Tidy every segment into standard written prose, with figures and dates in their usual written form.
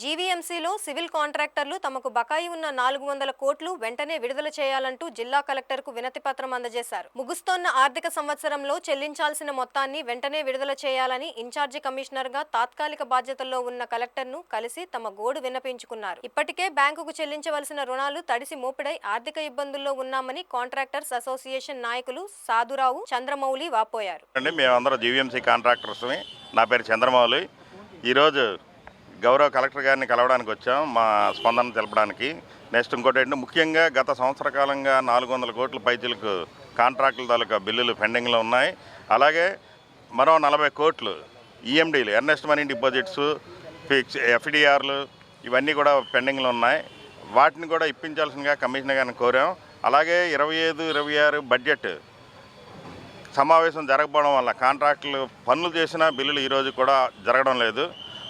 జీవీఎంసీలో civil కాంట్రాక్టర్లు తమకు బకాయి ఉన్న 400 కోట్లు వెంటనే విడుదల చేయాలంటూ జిల్లా కలెక్టర్కు వినతిపత్రం అందజేశారు. ముగుస్తోన్న ఆర్థిక సంవత్సరంలో చెల్లించాల్సిన మొత్తాన్ని వెంటనే విడుదల చేయాలని ఇన్ఛార్జి కమిషనర్గా తాత్కాలిక బాధ్యతల్లో ఉన్న కలెక్టర్ను కలిసి తమ గోడు విన్నపించుకున్నారు. ఇప్పటికే బ్యాంకుకు చెల్లించవలసిన రుణాలు తడిసి మోపిడై ఆర్థిక ఇబ్బందుల్లో ఉన్నామని కాంట్రాక్టర్స్ అసోసియేషన్ నాయకులు సాధురావు, చంద్రమౌళి వాపోయారు. మేమందరం జీవీఎంసీ కాంట్రాక్టర్స్ని. నా పేరు చంద్రమౌళి. ఈరోజు గౌరవ కలెక్టర్ గారిని కలవడానికి వచ్చాం, మా స్పందన తెలపడానికి. నెక్స్ట్ ఇంకోటి ఏంటంటే, ముఖ్యంగా గత సంవత్సర కాలంగా 400 కోట్ల పైచీలకు కాంట్రాక్టుల తాలూకా బిల్లులు పెండింగ్లో ఉన్నాయి. అలాగే మరో 40 కోట్లు ఈఎండీలు, ఎర్నెస్ట్ మనీ డిపాజిట్స్, ఎఫ్డిఆర్లు ఇవన్నీ కూడా పెండింగ్లో ఉన్నాయి. వాటిని కూడా ఇప్పించాల్సిందిగా కమిషనర్ గారిని కోరాం. అలాగే 25-26 బడ్జెట్ సమావేశం జరగకపోవడం వల్ల కాంట్రాక్టులు పనులు చేసిన బిల్లులు ఈరోజు కూడా జరగడం లేదు.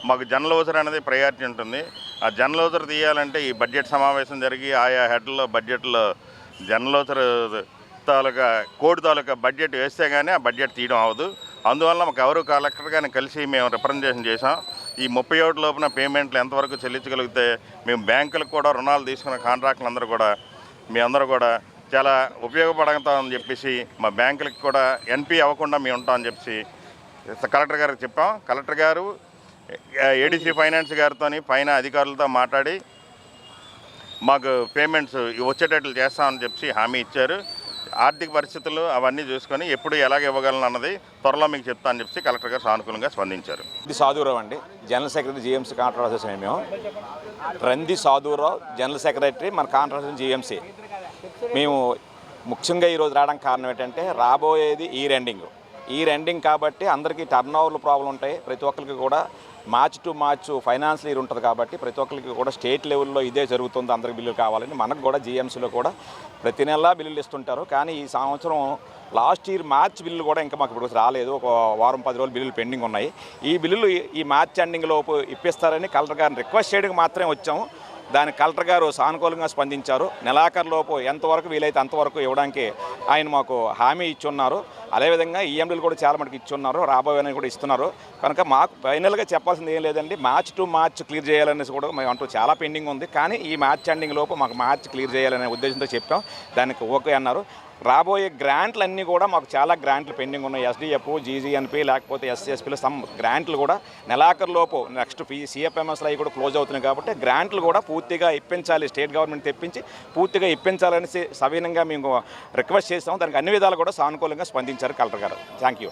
మాకు జనరల్ అనేది ప్రయారిటీ ఉంటుంది. ఆ జనరల్ తీయాలంటే ఈ బడ్జెట్ సమావేశం జరిగి ఆయా హెడ్లో బడ్జెట్లో జనరల్ తాలూకా కోడ్ తాలూకా బడ్జెట్ వేస్తే కానీ ఆ బడ్జెట్ తీయడం అవ్వదు. అందువల్ల మాకు ఎవరు కలెక్టర్ గారిని కలిసి మేము రిప్రజెంటేషన్ చేసాం. ఈ 31 లోపున పేమెంట్లు ఎంతవరకు చెల్లించగలిగితే మేము బ్యాంకులకు కూడా రుణాలు తీసుకున్న కాంట్రాక్టులు అందరూ కూడా మీ అందరూ కూడా చాలా ఉపయోగపడతామని చెప్పేసి, మా బ్యాంకులకు కూడా ఎన్పీ అవ్వకుండా మేము ఉంటామని చెప్పేసి కలెక్టర్ గారికి చెప్పాం. కలెక్టర్ గారు ఏడీసీ ఫైనాన్స్ గారితో పైన అధికారులతో మాట్లాడి మాకు పేమెంట్స్ వచ్చేటట్లు చేస్తామని చెప్పి హామీ ఇచ్చారు. ఆర్థిక పరిస్థితులు అవన్నీ చూసుకొని ఎప్పుడు ఎలాగ ఇవ్వగలను అన్నది త్వరలో మీకు చెప్తా అని చెప్పి కలెక్టర్ గారు సానుకూలంగా స్పందించారు. ఇది సాధురావు అండి, general secretary GMC contract association. మేము రంది సాధురావు, జనరల్ సెక్రటరీ, మన కాంట్రాక్ట్ జీఎంసీ. మేము ముఖ్యంగా ఈరోజు రావడానికి కారణం ఏంటంటే, రాబోయేది ఈ రెండింగ్ కాబట్టి అందరికీ టర్న్ ఓవర్లు ప్రాబ్లం ఉంటాయి. ప్రతి ఒక్కరికి కూడా March to March financial year ఉంటుంది కాబట్టి ప్రతి ఒక్కరికి కూడా స్టేట్ లెవెల్లో ఇదే జరుగుతుంది. అందరికి బిల్లులు కావాలని మనకు కూడా జీఎంసీలో కూడా ప్రతి నెలా బిల్లులు ఇస్తుంటారు. కానీ ఈ సంవత్సరం లాస్ట్ ఇయర్ మార్చ్ బిల్లులు కూడా ఇంకా మాకు ఇప్పుడు రాలేదు. ఒక వారం 10 రోజులు బిల్లులు పెండింగ్ ఉన్నాయి. ఈ బిల్లులు ఈ మార్చ్ ఎండింగ్ లోపు ఇప్పిస్తారని కలెక్టర్ గారిని రిక్వెస్ట్ చేయడానికి మాత్రమే వచ్చాము. దానికి కలెక్టర్ గారు సానుకూలంగా స్పందించారు. నెలాఖరులోపు ఎంతవరకు వీలైతే అంతవరకు ఇవ్వడానికి ఆయన మాకు హామీ ఇచ్చున్నారు. అదేవిధంగా ఈఎండీలు కూడా చాలా మటుకు ఇచ్చున్నారు, రాబోయే కూడా ఇస్తున్నారు. కనుక మాకు ఫైనల్గా చెప్పాల్సింది ఏం లేదండి, మార్చ్ టు మార్చ్ క్లియర్ చేయాలనేసి కూడా మేము అంటూ చాలా పెండింగ్ ఉంది. కానీ ఈ మార్చ్ ఎండింగ్ లోపు మాకు మార్చ్ క్లియర్ చేయాలనే ఉద్దేశంతో చెప్పాం. దానికి ఓకే అన్నారు. రాబోయే గ్రాంట్లు అన్నీ కూడా మాకు చాలా గ్రాంట్లు పెండింగ్ ఉన్నాయి. ఎస్డిఎఫ్, జీజీఎన్పీ, లేకపోతే ఎస్సీఎస్పీలో సమ్ గ్రాంట్లు కూడా నెలాఖరులోపు నెక్స్ట్ సిఎఫ్ఎంఎస్లు అవి కూడా క్లోజ్ అవుతున్నాయి కాబట్టి గ్రాంట్లు కూడా పూర్తిగా ఇప్పించాలి, స్టేట్ గవర్నమెంట్ తెప్పించి పూర్తిగా ఇప్పించాలని సవినంగా మేము రిక్వెస్ట్ చేస్తాం. దానికి అన్ని విధాలు కూడా సానుకూలంగా స్పందించారు కలెక్టర్ గారు. Thank you.